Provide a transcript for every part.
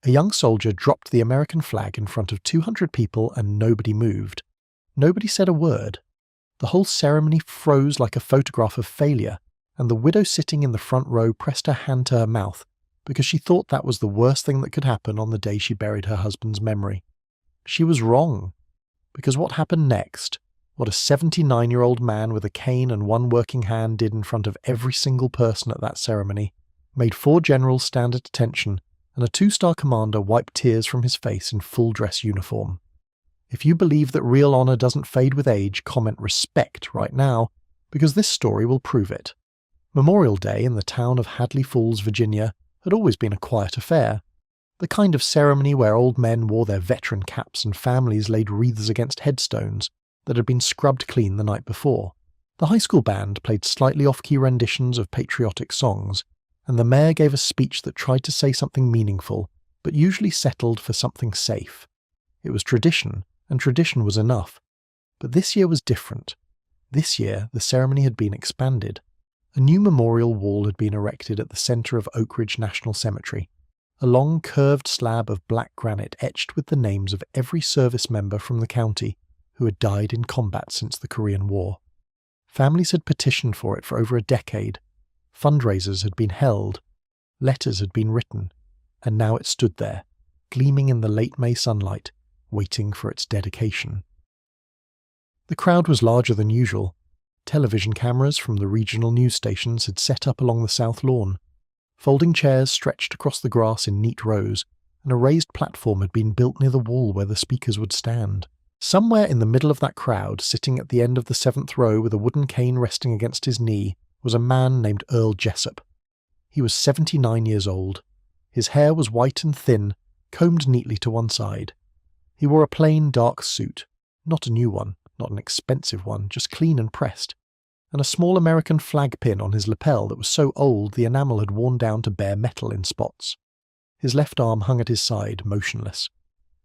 A young soldier dropped the American flag in front of 200 people and nobody moved. Nobody said a word. The whole ceremony froze like a photograph of failure, and the widow sitting in the front row pressed her hand to her mouth because she thought that was the worst thing that could happen on the day she buried her husband's memory. She was wrong, because what happened next, what a 79-year-old man with a cane and one working hand did in front of every single person at that ceremony, made 4 generals stand at attention and a 2-star commander wipe tears from his face in full dress uniform. If you believe that real honor doesn't fade with age, comment respect right now, because this story will prove it. Memorial Day in the town of Hadley Falls, Virginia, had always been a quiet affair. The kind of ceremony where old men wore their veteran caps and families laid wreaths against headstones that had been scrubbed clean the night before. The high school band played slightly off-key renditions of patriotic songs, and the mayor gave a speech that tried to say something meaningful, but usually settled for something safe. It was tradition, and tradition was enough. But this year was different. This year, the ceremony had been expanded. A new memorial wall had been erected at the center of Oak Ridge National Cemetery, a long curved slab of black granite etched with the names of every service member from the county who had died in combat since the Korean War. Families had petitioned for it for over a decade. Fundraisers had been held. Letters had been written. And now it stood there, gleaming in the late May sunlight, waiting for its dedication. The crowd was larger than usual. Television cameras from the regional news stations had set up along the south lawn. Folding chairs stretched across the grass in neat rows, and a raised platform had been built near the wall where the speakers would stand. Somewhere in the middle of that crowd, sitting at the end of the 7th row with a wooden cane resting against his knee, was a man named Earl Jessup. He was 79 years old. His hair was white and thin, combed neatly to one side. He wore a plain dark suit, not a new one, not an expensive one, just clean and pressed, and a small American flag pin on his lapel that was so old the enamel had worn down to bare metal in spots. His left arm hung at his side, motionless.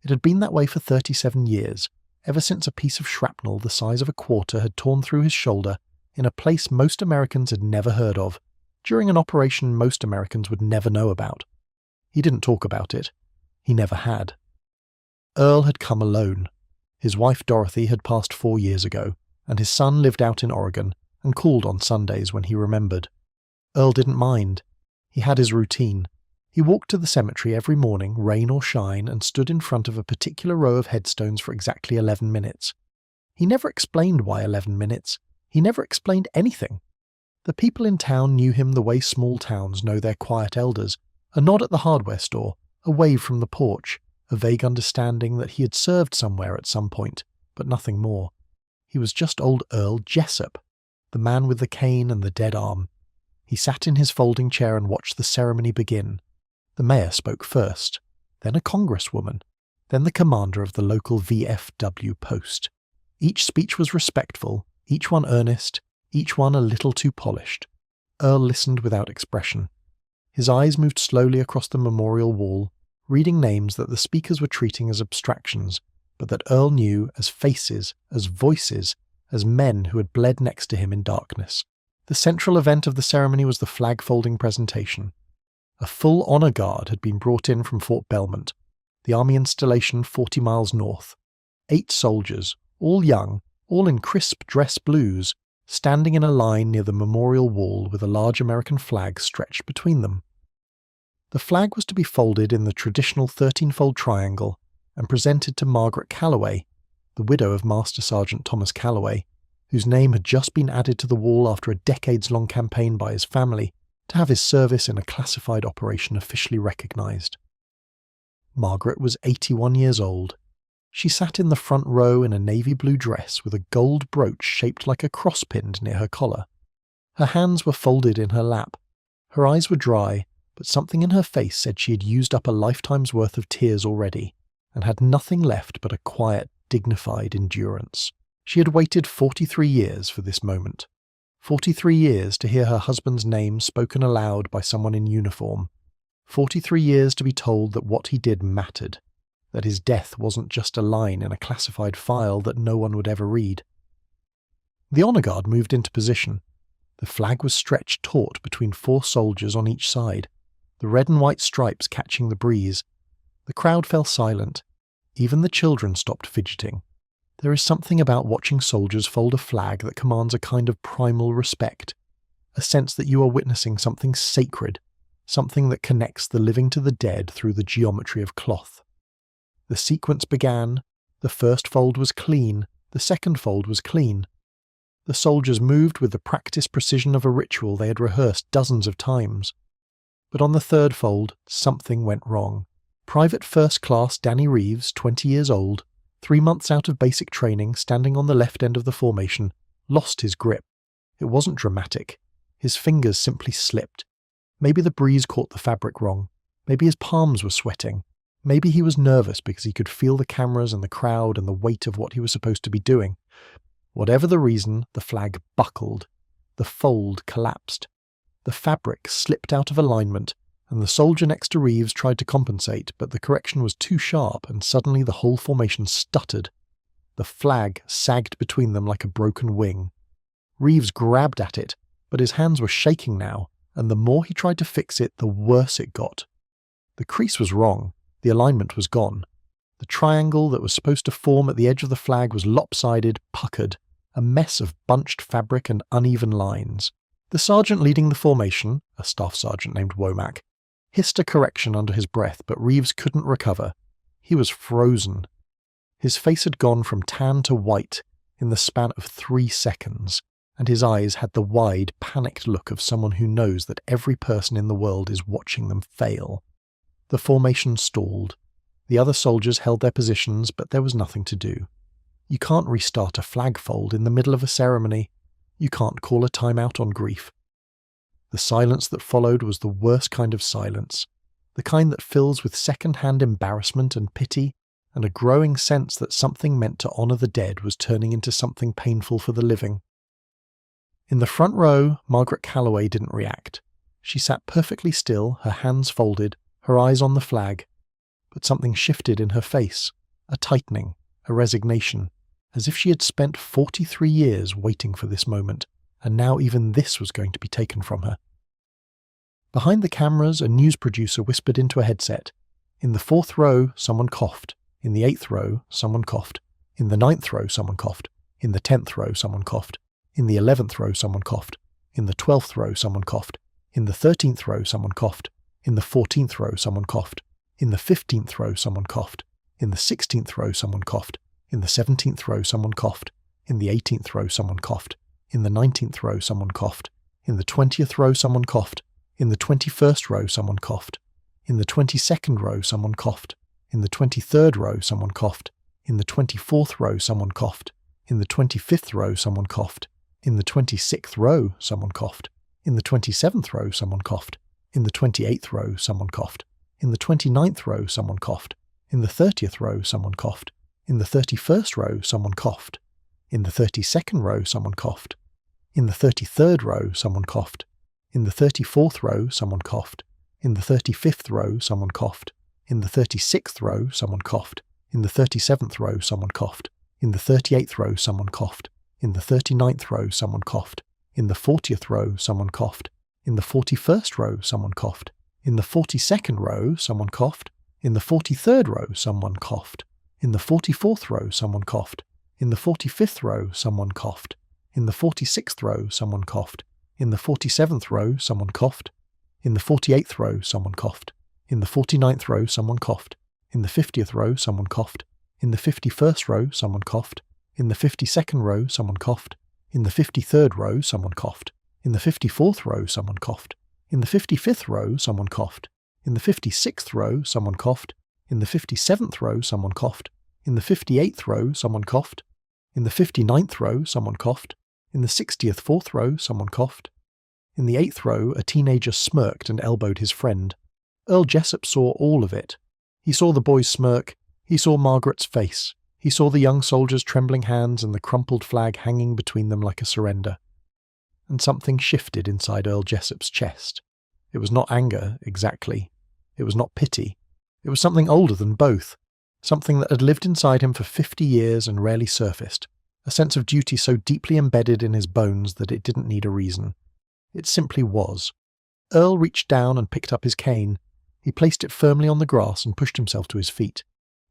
It had been that way for 37 years, ever since a piece of shrapnel the size of a quarter had torn through his shoulder in a place most Americans had never heard of, during an operation most Americans would never know about. He didn't talk about it. He never had. Earl had come alone. His wife Dorothy had passed 4 years ago, and his son lived out in Oregon and called on Sundays when he remembered. Earl didn't mind. He had his routine. He walked to the cemetery every morning, rain or shine, and stood in front of a particular row of headstones for exactly 11 minutes. He never explained why 11 minutes. He never explained anything. The people in town knew him the way small towns know their quiet elders, a nod at the hardware store, a wave from the porch, a vague understanding that he had served somewhere at some point, but nothing more. He was just old Earl Jessup, the man with the cane and the dead arm. He sat in his folding chair and watched the ceremony begin. The mayor spoke first, then a congresswoman, then the commander of the local VFW post. Each speech was respectful, each one earnest, each one a little too polished. Earl listened without expression. His eyes moved slowly across the memorial wall, reading names that the speakers were treating as abstractions, but that Earl knew as faces, as voices, as men who had bled next to him in darkness. The central event of the ceremony was the flag-folding presentation. A full honor guard had been brought in from Fort Belmont, the army installation 40 miles north. 8 soldiers, all young, all in crisp dress blues, standing in a line near the memorial wall with a large American flag stretched between them. The flag was to be folded in the traditional 13-fold triangle and presented to Margaret Calloway, the widow of Master Sergeant Thomas Calloway, whose name had just been added to the wall after a decades-long campaign by his family to have his service in a classified operation officially recognized. Margaret was 81 years old. She sat in the front row in a navy blue dress with a gold brooch shaped like a cross pinned near her collar. Her hands were folded in her lap. Her eyes were dry, but something in her face said she had used up a lifetime's worth of tears already, and had nothing left but a quiet, dignified endurance. She had waited 43 years for this moment. 43 years to hear her husband's name spoken aloud by someone in uniform. 43 years to be told that what he did mattered, that his death wasn't just a line in a classified file that no one would ever read. The honor guard moved into position. The flag was stretched taut between 4 soldiers on each side, the red and white stripes catching the breeze. The crowd fell silent. Even the children stopped fidgeting. There is something about watching soldiers fold a flag that commands a kind of primal respect, a sense that you are witnessing something sacred, something that connects the living to the dead through the geometry of cloth. The sequence began. The first fold was clean. The second fold was clean. The soldiers moved with the practiced precision of a ritual they had rehearsed dozens of times. But on the third fold, something went wrong. Private First Class Danny Reeves, 20 years old, 3 months out of basic training, standing on the left end of the formation, lost his grip. It wasn't dramatic. His fingers simply slipped. Maybe the breeze caught the fabric wrong. Maybe his palms were sweating. Maybe he was nervous because he could feel the cameras and the crowd and the weight of what he was supposed to be doing. Whatever the reason, the flag buckled. The fold collapsed. The fabric slipped out of alignment, and the soldier next to Reeves tried to compensate, but the correction was too sharp, and suddenly the whole formation stuttered. The flag sagged between them like a broken wing. Reeves grabbed at it, but his hands were shaking now, and the more he tried to fix it, the worse it got. The crease was wrong. The alignment was gone. The triangle that was supposed to form at the edge of the flag was lopsided, puckered, a mess of bunched fabric and uneven lines. The sergeant leading the formation, a staff sergeant named Womack, hissed a correction under his breath, but Reeves couldn't recover. He was frozen. His face had gone from tan to white in the span of 3 seconds, and his eyes had the wide, panicked look of someone who knows that every person in the world is watching them fail. The formation stalled. The other soldiers held their positions, but there was nothing to do. You can't restart a flag fold in the middle of a ceremony. You can't call a timeout on grief. The silence that followed was the worst kind of silence, the kind that fills with second-hand embarrassment and pity, and a growing sense that something meant to honour the dead was turning into something painful for the living. In the front row, Margaret Calloway didn't react. She sat perfectly still, her hands folded, her eyes on the flag. But something shifted in her face, a tightening, a resignation, as if she had spent 43 years waiting for this moment, and now even this was going to be taken from her. Behind the cameras, a news producer whispered into a headset. In the 4th row, someone coughed. In the 8th row, someone coughed. In the 9th row, someone coughed. In the 10th row, someone coughed. In the 11th row, someone coughed. In the 12th row, someone coughed. In the 13th row, someone coughed. In the 14th row, someone coughed. In the 15th row, someone coughed. In the 16th row, someone coughed. In the 17th row, someone coughed. In the 18th row, someone coughed. In the 19th row, someone coughed. In the 20th row, someone coughed. In the 21st row, someone coughed. In the 22nd row, someone coughed. In the 23rd row, someone coughed. In the 24th row, someone coughed. In the 25th row, someone coughed. In the 26th row, someone coughed. In the 27th row, someone coughed. In the 28th row, someone coughed. In the 29th row, someone coughed. In the 30th row, someone coughed. In the 31st row, someone coughed. In the 32nd row, someone coughed. In the 33rd row, someone coughed. In the 34th row, someone coughed. In the 35th row, someone coughed. In the 36th row, someone coughed. In the 37th row, someone coughed. In the 38th row, someone coughed. In the 39th row, someone coughed. In the 40th row, someone coughed. In the 41st row, someone coughed. In the 42nd row, someone coughed. In the 43rd row, someone coughed. In the 44th row, someone coughed. In the 45th row, someone coughed. In the 46th row, someone coughed. In the 47th row, someone coughed. In the 48th row, someone coughed. In the 49th row, someone coughed. In the 50th row, someone coughed. In the 51st row, someone coughed. In the 52nd row, someone coughed. In the 53rd row, someone coughed. In the 54th row, someone coughed. In the 55th row, someone coughed. In the 56th row, someone coughed. In the 57th row, someone coughed. In the 58th row, someone coughed. In the 59th row, someone coughed. In the 60th 4th row, someone coughed. In the 8th row, a teenager smirked and elbowed his friend. Earl Jessup saw all of it. He saw the boys smirk. He saw Margaret's face. He saw the young soldier's trembling hands and the crumpled flag hanging between them like a surrender. And something shifted inside Earl Jessup's chest. It was not anger, exactly. It was not pity. It was something older than both. Something that had lived inside him for 50 years and rarely surfaced. A sense of duty so deeply embedded in his bones that it didn't need a reason. It simply was. Earl reached down and picked up his cane. He placed it firmly on the grass and pushed himself to his feet.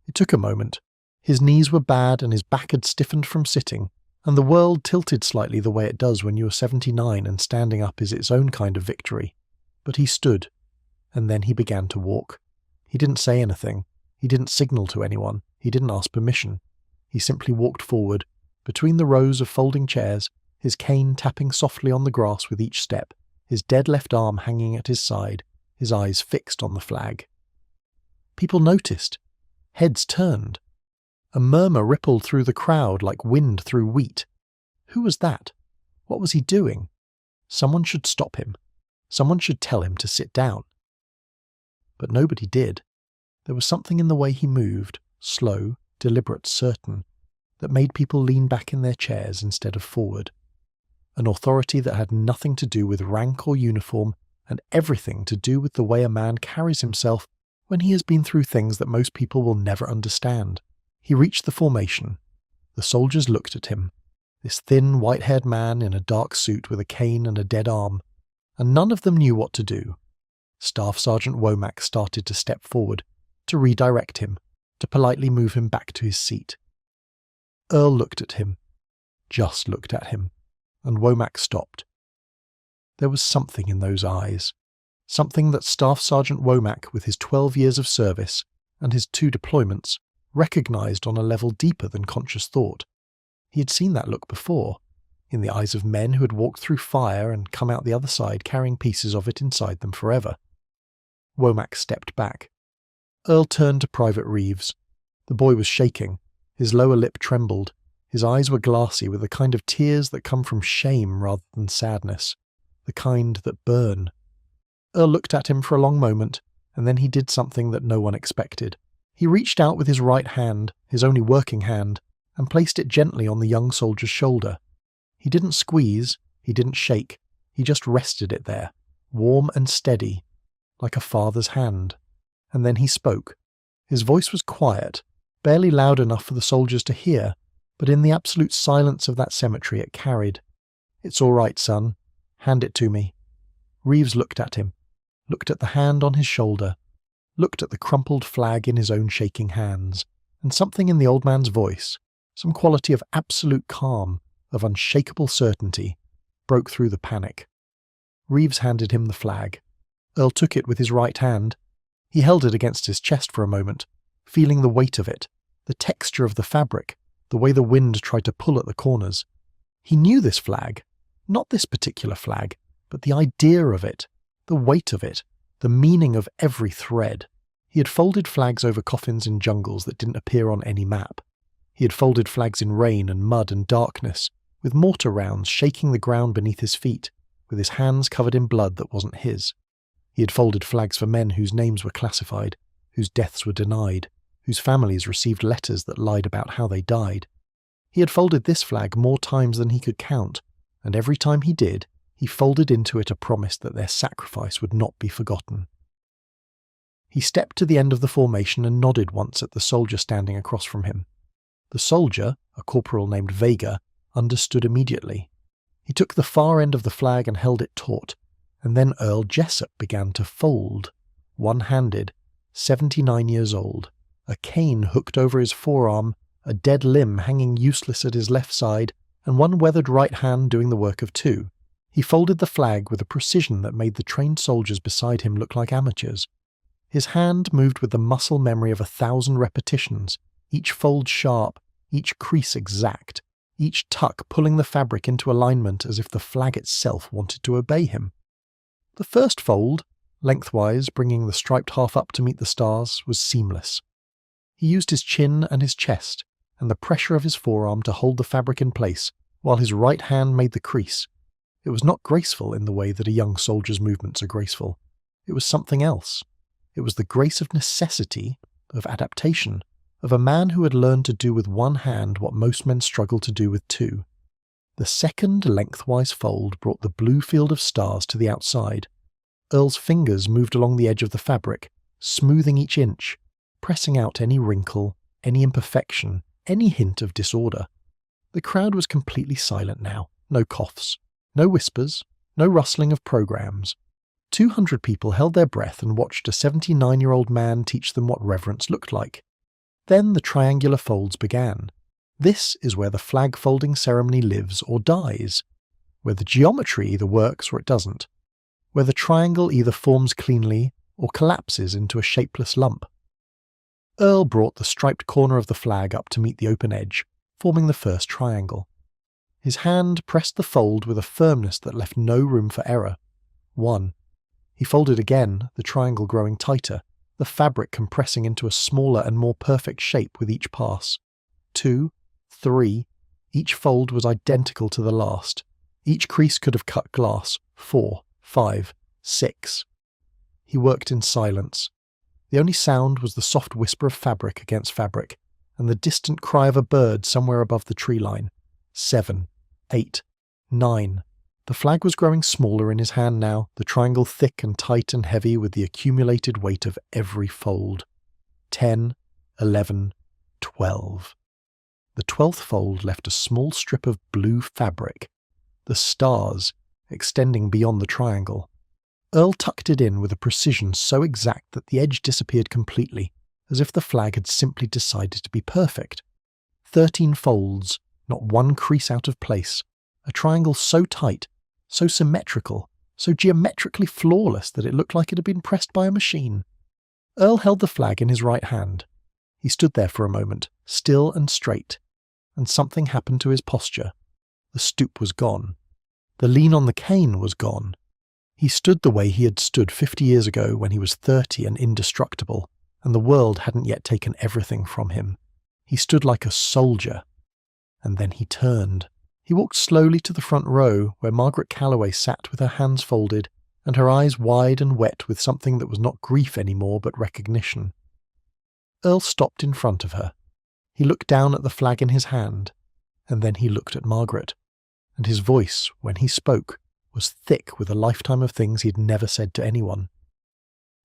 It took a moment. His knees were bad and his back had stiffened from sitting, and the world tilted slightly the way it does when you are 79 and standing up is its own kind of victory. But he stood, and then he began to walk. He didn't say anything. He didn't signal to anyone. He didn't ask permission. He simply walked forward, between the rows of folding chairs, his cane tapping softly on the grass with each step, his dead left arm hanging at his side, his eyes fixed on the flag. People noticed. Heads turned. A murmur rippled through the crowd like wind through wheat. Who was that? What was he doing? Someone should stop him. Someone should tell him to sit down. But nobody did. There was something in the way he moved, slow, deliberate, certain, that made people lean back in their chairs instead of forward. An authority that had nothing to do with rank or uniform and everything to do with the way a man carries himself when he has been through things that most people will never understand. He reached the formation. The soldiers looked at him, this thin, white-haired man in a dark suit with a cane and a dead arm, and none of them knew what to do. Staff Sergeant Womack started to step forward, to redirect him, to politely move him back to his seat. Earl looked at him, just looked at him, and Womack stopped. There was something in those eyes, something that Staff Sergeant Womack, with his 12 years of service and his 2 deployments, recognized on a level deeper than conscious thought. He had seen that look before, in the eyes of men who had walked through fire and come out the other side carrying pieces of it inside them forever. Womack stepped back. Earl turned to Private Reeves. The boy was shaking. His lower lip trembled. His eyes were glassy with the kind of tears that come from shame rather than sadness, the kind that burn. Earl looked at him for a long moment, and then he did something that no one expected. He reached out with his right hand, his only working hand, and placed it gently on the young soldier's shoulder. He didn't squeeze, he didn't shake, he just rested it there, warm and steady, like a father's hand. And then he spoke. His voice was quiet, barely loud enough for the soldiers to hear, but in the absolute silence of that cemetery it carried. "It's all right, son. Hand it to me." Reeves looked at him, looked at the hand on his shoulder, looked at the crumpled flag in his own shaking hands, and something in the old man's voice, some quality of absolute calm, of unshakable certainty, broke through the panic. Reeves handed him the flag. Earl took it with his right hand. He held it against his chest for a moment, feeling the weight of it, the texture of the fabric, the way the wind tried to pull at the corners. He knew this flag, not this particular flag, but the idea of it, the weight of it, the meaning of every thread. He had folded flags over coffins in jungles that didn't appear on any map. He had folded flags in rain and mud and darkness, with mortar rounds shaking the ground beneath his feet, with his hands covered in blood that wasn't his. He had folded flags for men whose names were classified, whose deaths were denied, whose families received letters that lied about how they died. He had folded this flag more times than he could count, and every time he did, he folded into it a promise that their sacrifice would not be forgotten. He stepped to the end of the formation and nodded once at the soldier standing across from him. The soldier, a corporal named Vega, understood immediately. He took the far end of the flag and held it taut, and then Earl Jessup began to fold, one-handed, 79 years old, a cane hooked over his forearm, a dead limb hanging useless at his left side, and one weathered right hand doing the work of 2. He folded the flag with a precision that made the trained soldiers beside him look like amateurs. His hand moved with the muscle memory of 1,000 repetitions, each fold sharp, each crease exact, each tuck pulling the fabric into alignment as if the flag itself wanted to obey him. The first fold, lengthwise bringing the striped half up to meet the stars, was seamless. He used his chin and his chest, and the pressure of his forearm to hold the fabric in place, while his right hand made the crease. It was not graceful in the way that a young soldier's movements are graceful. It was something else. It was the grace of necessity, of adaptation, of a man who had learned to do with one hand what most men struggle to do with 2. The second lengthwise fold brought the blue field of stars to the outside. Earl's fingers moved along the edge of the fabric, smoothing each inch, pressing out any wrinkle, any imperfection, any hint of disorder. The crowd was completely silent now. No coughs, no whispers, no rustling of programs. 200 people held their breath and watched a 79-year-old man teach them what reverence looked like. Then the triangular folds began. This is where the flag folding ceremony lives or dies, where the geometry either works or it doesn't, where the triangle either forms cleanly or collapses into a shapeless lump. Earl brought the striped corner of the flag up to meet the open edge, forming the first triangle. His hand pressed the fold with a firmness that left no room for error. 1. He folded again, the triangle growing tighter, the fabric compressing into a smaller and more perfect shape with each pass. 2, 3, each fold was identical to the last. Each crease could have cut glass. 4, 5, 6. He worked in silence. The only sound was the soft whisper of fabric against fabric, and the distant cry of a bird somewhere above the tree line. 7, 8, 9. The flag was growing smaller in his hand now, the triangle thick and tight and heavy with the accumulated weight of every fold. 10, 11, 12. The 12th fold left a small strip of blue fabric, the stars, extending beyond the triangle. Earl tucked it in with a precision so exact that the edge disappeared completely, as if the flag had simply decided to be perfect. 13 folds, not one crease out of place, a triangle so tight, so symmetrical, so geometrically flawless that it looked like it had been pressed by a machine. Earl held the flag in his right hand. He stood there for a moment, still and straight, and something happened to his posture. The stoop was gone. The lean on the cane was gone. He stood the way he had stood 50 years ago when he was 30 and indestructible, and the world hadn't yet taken everything from him. He stood like a soldier. And then he turned. He walked slowly to the front row, where Margaret Calloway sat with her hands folded, and her eyes wide and wet with something that was not grief anymore but recognition. Earl stopped in front of her. He looked down at the flag in his hand, and then he looked at Margaret, and his voice, when he spoke, was thick with a lifetime of things he'd never said to anyone.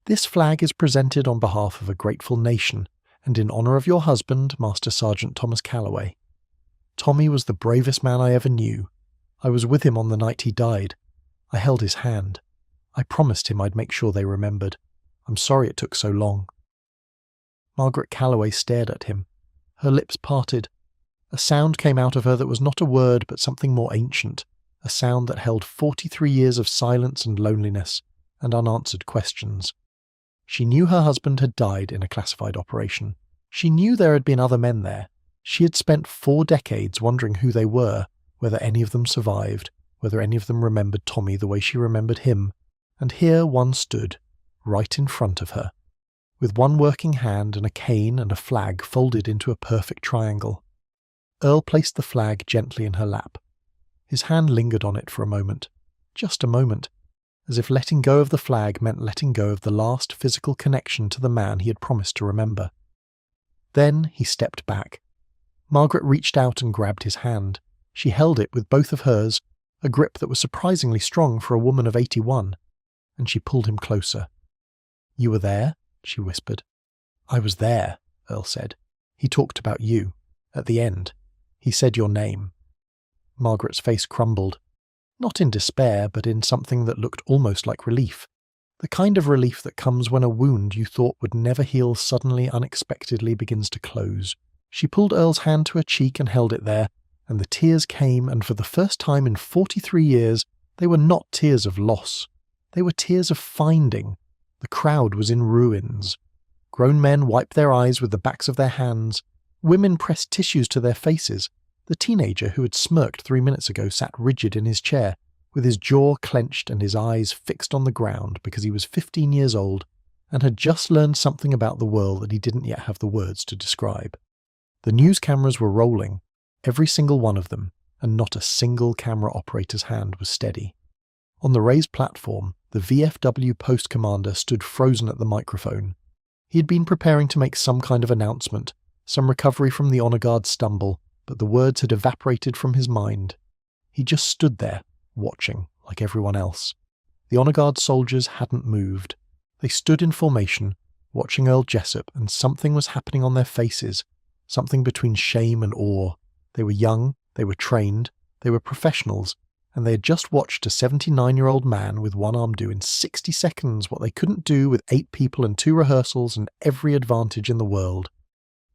This flag is presented on behalf of a grateful nation, and in honour of your husband, Master Sergeant Thomas Calloway. Tommy was the bravest man I ever knew. I was with him on the night he died. I held his hand. I promised him I'd make sure they remembered. I'm sorry it took so long. Margaret Calloway stared at him. Her lips parted. A sound came out of her that was not a word but something more ancient, a sound that held 43 years of silence and loneliness, and unanswered questions. She knew her husband had died in a classified operation. She knew there had been other men there. She had spent 4 decades wondering who they were, whether any of them survived, whether any of them remembered Tommy the way she remembered him, and here one stood, right in front of her, with one working hand and a cane and a flag folded into a perfect triangle. Earl placed the flag gently in her lap. His hand lingered on it for a moment, just a moment, as if letting go of the flag meant letting go of the last physical connection to the man he had promised to remember. Then he stepped back. Margaret reached out and grabbed his hand. She held it with both of hers, a grip that was surprisingly strong for a woman of 81, and she pulled him closer. "You were there?" she whispered. "I was there," Earl said. "He talked about you. At the end. He said your name." Margaret's face crumbled. Not in despair, but in something that looked almost like relief. The kind of relief that comes when a wound you thought would never heal suddenly, unexpectedly begins to close. She pulled Earl's hand to her cheek and held it there, and the tears came, and for the first time in 43 years, they were not tears of loss. They were tears of finding. The crowd was in ruins. Grown men wiped their eyes with the backs of their hands. Women pressed tissues to their faces. The teenager who had smirked 3 minutes ago sat rigid in his chair, with his jaw clenched and his eyes fixed on the ground because he was 15 years old and had just learned something about the world that he didn't yet have the words to describe. The news cameras were rolling, every single one of them, and not a single camera operator's hand was steady. On the raised platform, the VFW post commander stood frozen at the microphone. He had been preparing to make some kind of announcement, some recovery from the honor guard's stumble, but the words had evaporated from his mind. He just stood there, watching, like everyone else. The honor guard soldiers hadn't moved. They stood in formation, watching Earl Jessup, and something was happening on their faces, something between shame and awe. They were young, they were trained, they were professionals, and they had just watched a 79-year-old man with one arm do in 60 seconds what they couldn't do with 8 people and 2 rehearsals and every advantage in the world.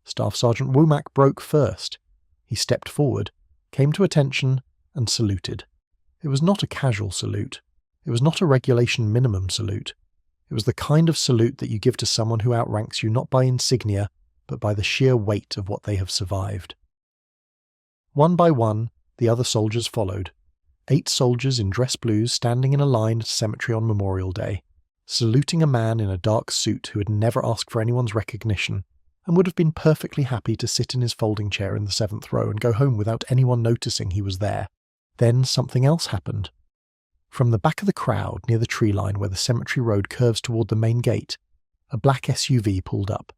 Staff Sergeant Womack broke first. He stepped forward, came to attention, and saluted. It was not a casual salute. It was not a regulation minimum salute. It was the kind of salute that you give to someone who outranks you not by insignia, but by the sheer weight of what they have survived. One by one, the other soldiers followed. 8 soldiers in dress blues standing in a line at a cemetery on Memorial Day, saluting a man in a dark suit who had never asked for anyone's recognition and would have been perfectly happy to sit in his folding chair in the 7th row and go home without anyone noticing he was there. Then something else happened. From the back of the crowd near the tree line where the cemetery road curves toward the main gate, a black SUV pulled up.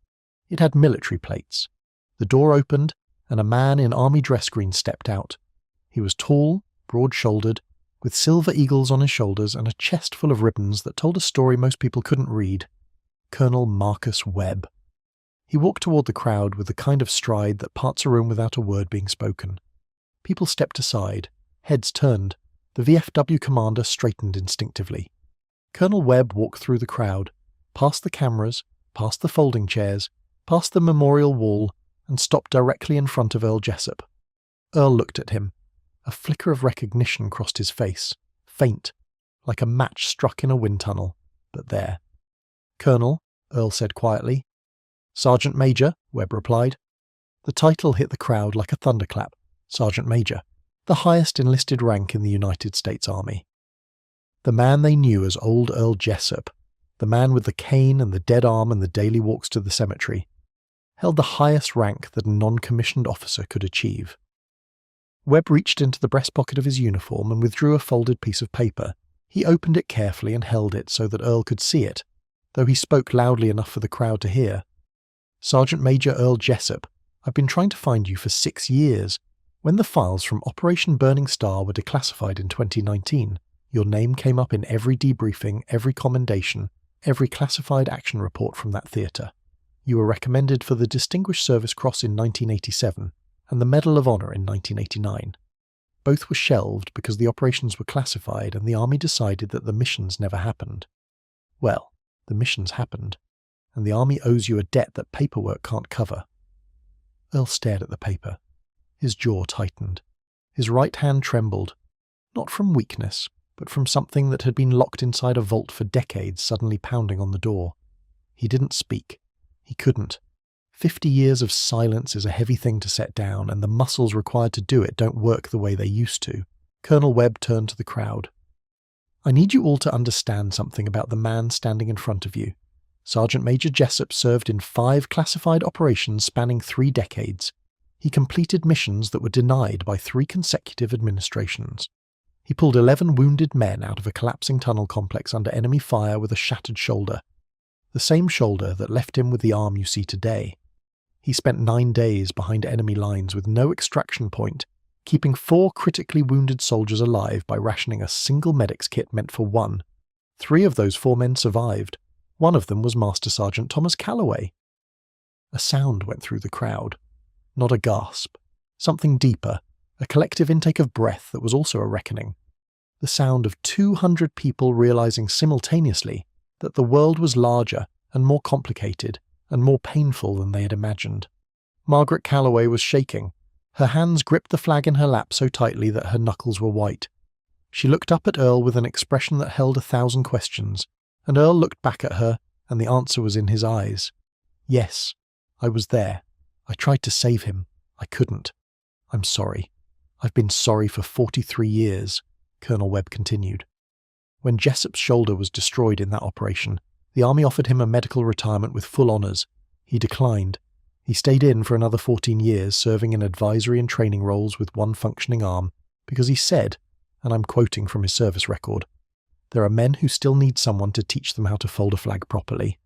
It had military plates. The door opened, and a man in army dress green stepped out. He was tall, broad-shouldered, with silver eagles on his shoulders and a chest full of ribbons that told a story most people couldn't read. Colonel Marcus Webb. He walked toward the crowd with the kind of stride that parts a room without a word being spoken. People stepped aside, heads turned. The VFW commander straightened instinctively. Colonel Webb walked through the crowd, past the cameras, past the folding chairs, past the memorial wall, and stopped directly in front of Earl Jessup. Earl looked at him. A flicker of recognition crossed his face, faint, like a match struck in a wind tunnel, but there. "Colonel," Earl said quietly. "Sergeant Major," Webb replied. The title hit the crowd like a thunderclap. Sergeant Major, the highest enlisted rank in the United States Army. The man they knew as Old Earl Jessup, the man with the cane and the dead arm and the daily walks to the cemetery, held the highest rank that a non-commissioned officer could achieve. Webb reached into the breast pocket of his uniform and withdrew a folded piece of paper. He opened it carefully and held it so that Earl could see it, though he spoke loudly enough for the crowd to hear. "Sergeant Major Earl Jessup, I've been trying to find you for 6 years. When the files from Operation Burning Star were declassified in 2019, your name came up in every debriefing, every commendation, every classified action report from that theatre. You were recommended for the Distinguished Service Cross in 1987 and the Medal of Honor in 1989. Both were shelved because the operations were classified and the Army decided that the missions never happened. Well, the missions happened, and the Army owes you a debt that paperwork can't cover." Earl stared at the paper. His jaw tightened. His right hand trembled, not from weakness, but from something that had been locked inside a vault for decades suddenly pounding on the door. He didn't speak. He couldn't. 50 years of silence is a heavy thing to set down, and the muscles required to do it don't work the way they used to. Colonel Webb turned to the crowd. "I need you all to understand something about the man standing in front of you. Sergeant Major Jessup served in 5 classified operations spanning 3 decades. He completed missions that were denied by 3 consecutive administrations. He pulled 11 wounded men out of a collapsing tunnel complex under enemy fire with a shattered shoulder. The same shoulder that left him with the arm you see today. He spent 9 days behind enemy lines with no extraction point, keeping 4 critically wounded soldiers alive by rationing a single medic's kit meant for 1. 3 of those 4 men survived. One of them was Master Sergeant Thomas Calloway." A sound went through the crowd. Not a gasp. Something deeper, a collective intake of breath that was also a reckoning. The sound of 200 people realizing simultaneously that the world was larger and more complicated and more painful than they had imagined. Margaret Calloway was shaking. Her hands gripped the flag in her lap so tightly that her knuckles were white. She looked up at Earl with an expression that held 1,000 questions, and Earl looked back at her, and the answer was in his eyes. "Yes, I was there. I tried to save him. I couldn't. I'm sorry. I've been sorry for 43 years, Colonel Webb continued. When Jessup's shoulder was destroyed in that operation, the Army offered him a medical retirement with full honours. He declined. He stayed in for another 14 years, serving in advisory and training roles with one functioning arm, because he said, and I'm quoting from his service record, "There are men who still need someone to teach them how to fold a flag properly."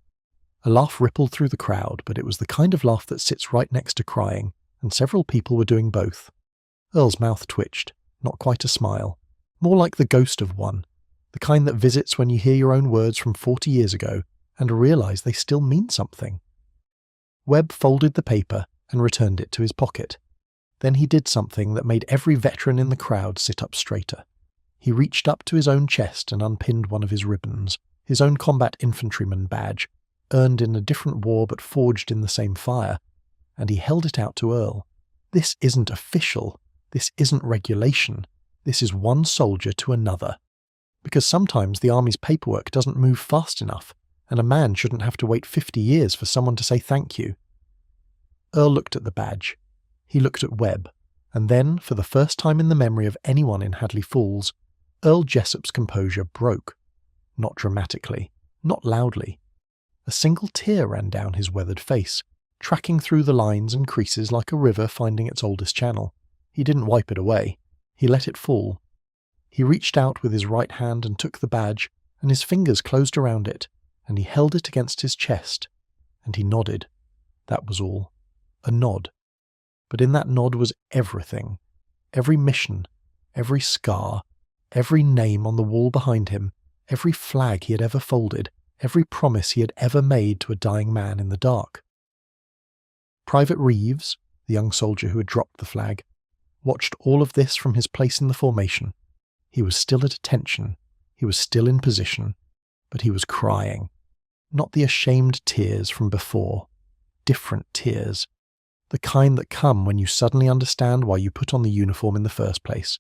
A laugh rippled through the crowd, but it was the kind of laugh that sits right next to crying, and several people were doing both. Earl's mouth twitched, not quite a smile, more like the ghost of one, the kind that visits when you hear your own words from 40 years ago and realise they still mean something. Webb folded the paper and returned it to his pocket. Then he did something that made every veteran in the crowd sit up straighter. He reached up to his own chest and unpinned one of his ribbons, his own combat infantryman badge, earned in a different war but forged in the same fire, and he held it out to Earl. This isn't official. This isn't regulation. This is one soldier to another. Because sometimes the army's paperwork doesn't move fast enough, and a man shouldn't have to wait 50 years for someone to say thank you. Earl looked at the badge. He looked at Webb, and then, for the first time in the memory of anyone in Hadley Falls, Earl Jessup's composure broke. Not dramatically, not loudly. A single tear ran down his weathered face, tracking through the lines and creases like a river finding its oldest channel. He didn't wipe it away. He let it fall. He reached out with his right hand and took the badge, and his fingers closed around it, and he held it against his chest, and he nodded. That was all. A nod. But in that nod was everything. Every mission, every scar, every name on the wall behind him, every flag he had ever folded, every promise he had ever made to a dying man in the dark. Private Reeves, the young soldier who had dropped the flag, watched all of this from his place in the formation. He was still at attention, he was still in position, but he was crying. Not the ashamed tears from before, different tears. The kind that come when you suddenly understand why you put on the uniform in the first place.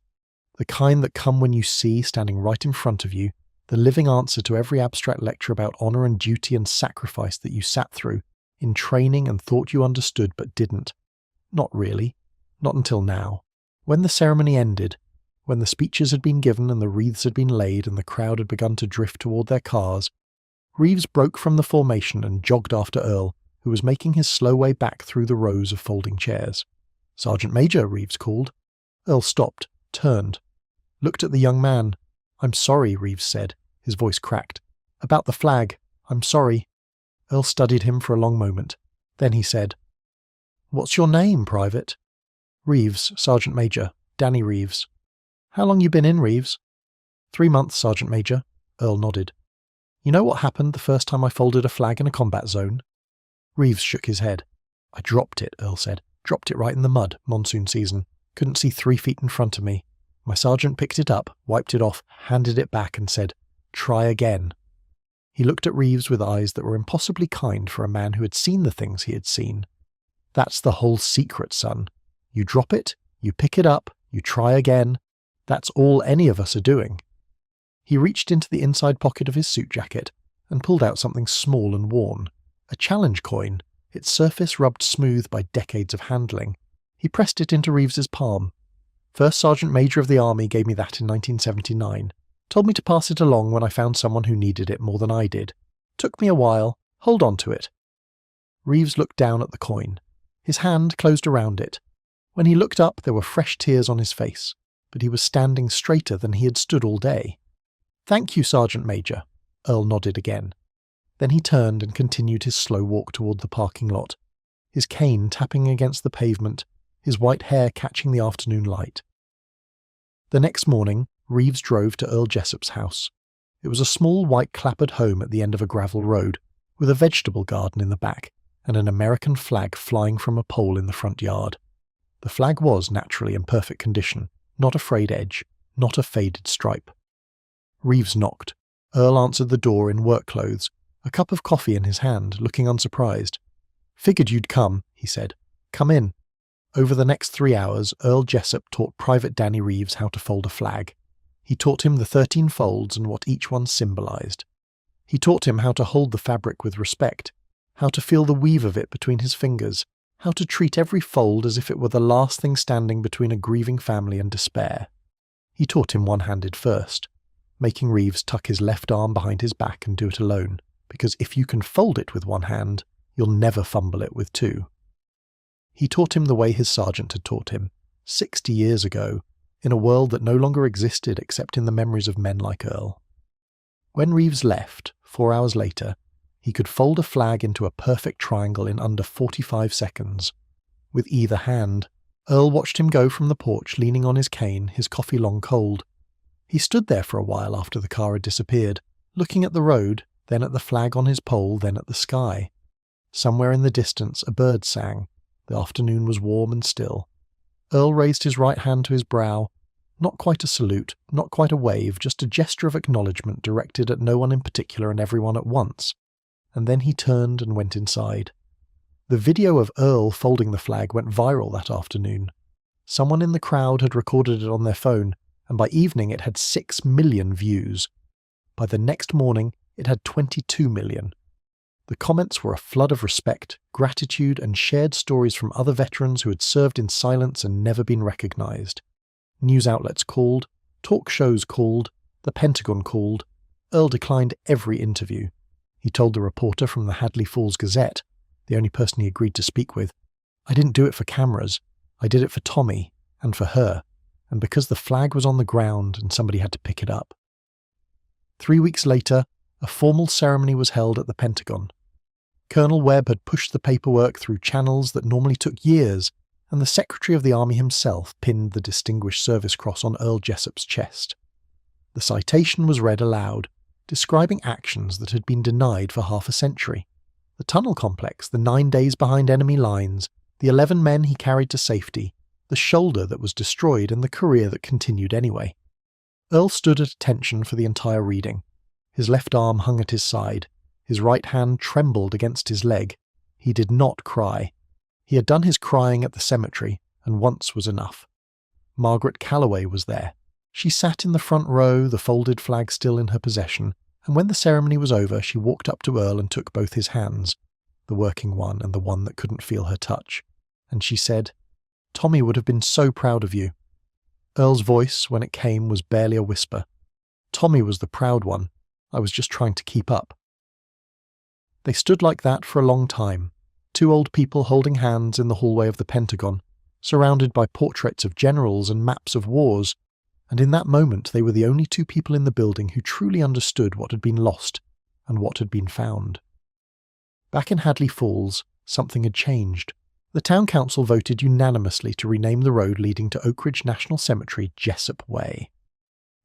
The kind that come when you see, standing right in front of you, the living answer to every abstract lecture about honour and duty and sacrifice that you sat through, in training and thought you understood but didn't. Not really. Not until now. When the ceremony ended, when the speeches had been given and the wreaths had been laid and the crowd had begun to drift toward their cars, Reeves broke from the formation and jogged after Earl, who was making his slow way back through the rows of folding chairs. "Sergeant Major," Reeves called. Earl stopped, turned, looked at the young man. "I'm sorry," Reeves said, his voice cracked. "About the flag. I'm sorry." Earl studied him for a long moment. Then he said, "What's your name, Private?" "Reeves, Sergeant Major. Danny Reeves." "How long you been in, Reeves?" 3 months, Sergeant Major." Earl nodded. "You know what happened the first time I folded a flag in a combat zone?" Reeves shook his head. "I dropped it," Earl said. "Dropped it right in the mud, monsoon season. Couldn't see 3 feet in front of me. My sergeant picked it up, wiped it off, handed it back and said, 'Try again.'" He looked at Reeves with eyes that were impossibly kind for a man who had seen the things he had seen. "That's the whole secret, son. You drop it, you pick it up, you try again. That's all any of us are doing." He reached into the inside pocket of his suit jacket and pulled out something small and worn. A challenge coin, its surface rubbed smooth by decades of handling. He pressed it into Reeves's palm. "First Sergeant Major of the Army gave me that in 1979. Told me to pass it along when I found someone who needed it more than I did. Took me a while. Hold on to it." Reeves looked down at the coin. His hand closed around it. When he looked up, there were fresh tears on his face, but he was standing straighter than he had stood all day. "Thank you, Sergeant Major." Earl nodded again. Then he turned and continued his slow walk toward the parking lot, his cane tapping against the pavement, his white hair catching the afternoon light. The next morning, Reeves drove to Earl Jessup's house. It was a small white clapboard home at the end of a gravel road, with a vegetable garden in the back, and an American flag flying from a pole in the front yard. The flag was naturally in perfect condition, not a frayed edge, not a faded stripe. Reeves knocked. Earl answered the door in work clothes, a cup of coffee in his hand, looking unsurprised. "Figured you'd come," he said. "Come in." Over the next 3 hours, Earl Jessup taught Private Danny Reeves how to fold a flag. He taught him the 13 folds and what each one symbolized. He taught him how to hold the fabric with respect, how to feel the weave of it between his fingers, how to treat every fold as if it were the last thing standing between a grieving family and despair. He taught him one-handed first, making Reeves tuck his left arm behind his back and do it alone, because if you can fold it with one hand, you'll never fumble it with two. He taught him the way his sergeant had taught him, 60 years ago, in a world that no longer existed except in the memories of men like Earl. When Reeves left, 4 hours later, he could fold a flag into a perfect triangle in under 45 seconds. With either hand, Earl watched him go from the porch leaning on his cane, his coffee long cold. He stood there for a while after the car had disappeared, looking at the road, then at the flag on his pole, then at the sky. Somewhere in the distance a bird sang. The afternoon was warm and still. Earl raised his right hand to his brow, Not quite a salute, not quite a wave, just a gesture of acknowledgement directed at no one in particular and everyone at once. And then he turned and went inside. The video of Earl folding the flag went viral that afternoon. Someone in the crowd had recorded it on their phone, and by evening it had 6 million views. By the next morning, it had 22 million. The comments were a flood of respect, gratitude, and shared stories from other veterans who had served in silence and never been recognized. News outlets called, talk shows called, the Pentagon called. Earl declined every interview. He told the reporter from the Hadley Falls Gazette, the only person he agreed to speak with, "I didn't do it for cameras. I did it for Tommy, and for her, and because the flag was on the ground and somebody had to pick it up." 3 weeks later, a formal ceremony was held at the Pentagon. Colonel Webb had pushed the paperwork through channels that normally took years, and the Secretary of the Army himself pinned the Distinguished Service Cross on Earl Jessup's chest. The citation was read aloud, describing actions that had been denied for half a century. The tunnel complex, the 9 days behind enemy lines, the 11 men he carried to safety, the shoulder that was destroyed and the career that continued anyway. Earl stood at attention for the entire reading. His left arm hung at his side. His right hand trembled against his leg. He did not cry. He had done his crying at the cemetery, and once was enough. Margaret Calloway was there. She sat in the front row, the folded flag still in her possession, and when the ceremony was over, she walked up to Earl and took both his hands, the working one and the one that couldn't feel her touch, and she said, "Tommy would have been so proud of you." Earl's voice, when it came, was barely a whisper. "Tommy was the proud one. I was just trying to keep up." They stood like that for a long time, 2 old people holding hands in the hallway of the Pentagon, surrounded by portraits of generals and maps of wars, and in that moment they were the only 2 people in the building who truly understood what had been lost and what had been found. Back in Hadley Falls, something had changed. The town council voted unanimously to rename the road leading to Oak Ridge National Cemetery Jessup Way.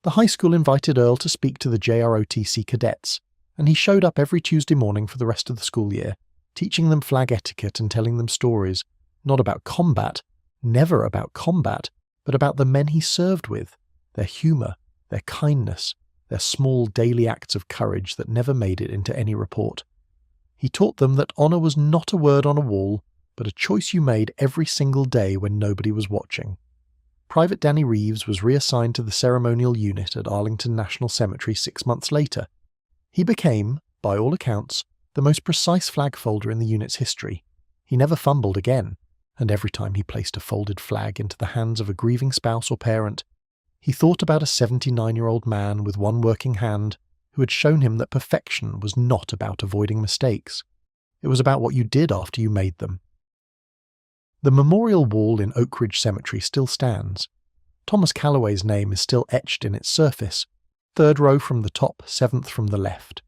The high school invited Earl to speak to the JROTC cadets, and he showed up every Tuesday morning for the rest of the school year, teaching them flag etiquette and telling them stories, not about combat, never about combat, but about the men he served with, their humour, their kindness, their small daily acts of courage that never made it into any report. He taught them that honour was not a word on a wall, but a choice you made every single day when nobody was watching. Private Danny Reeves was reassigned to the ceremonial unit at Arlington National Cemetery 6 months later. He became, by all accounts, the most precise flag folder in the unit's history. He never fumbled again, and every time he placed a folded flag into the hands of a grieving spouse or parent, he thought about a 79-year-old man with one working hand who had shown him that perfection was not about avoiding mistakes. It was about what you did after you made them. The memorial wall in Oak Ridge Cemetery still stands. Thomas Calloway's name is still etched in its surface, 3rd row from the top, 7th from the left,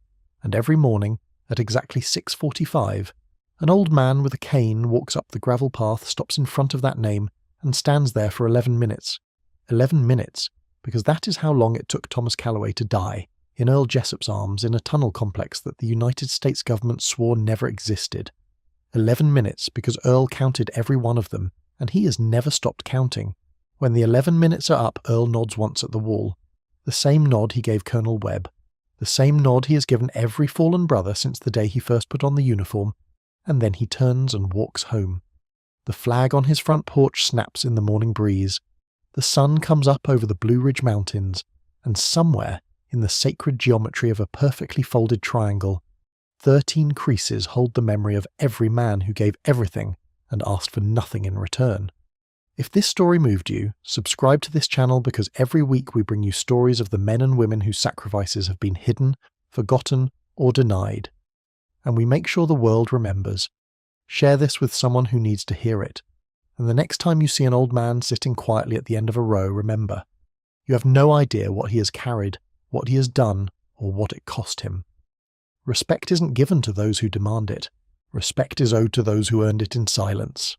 and every morning, at exactly 6:45, an old man with a cane walks up the gravel path, stops in front of that name, and stands there for 11 minutes. 11 minutes, because that is how long it took Thomas Calloway to die, in Earl Jessup's arms in a tunnel complex that the United States government swore never existed. 11 minutes, because Earl counted every one of them, and he has never stopped counting. When the 11 minutes are up, Earl nods once at the wall. The same nod he gave Colonel Webb. The same nod he has given every fallen brother since the day he first put on the uniform, and then he turns and walks home. The flag on his front porch snaps in the morning breeze. The sun comes up over the Blue Ridge Mountains, and somewhere, in the sacred geometry of a perfectly folded triangle, 13 creases hold the memory of every man who gave everything and asked for nothing in return. If this story moved you, subscribe to this channel because every week we bring you stories of the men and women whose sacrifices have been hidden, forgotten, or denied. And we make sure the world remembers. Share this with someone who needs to hear it. And the next time you see an old man sitting quietly at the end of a row, remember, you have no idea what he has carried, what he has done, or what it cost him. Respect isn't given to those who demand it. Respect is owed to those who earned it in silence.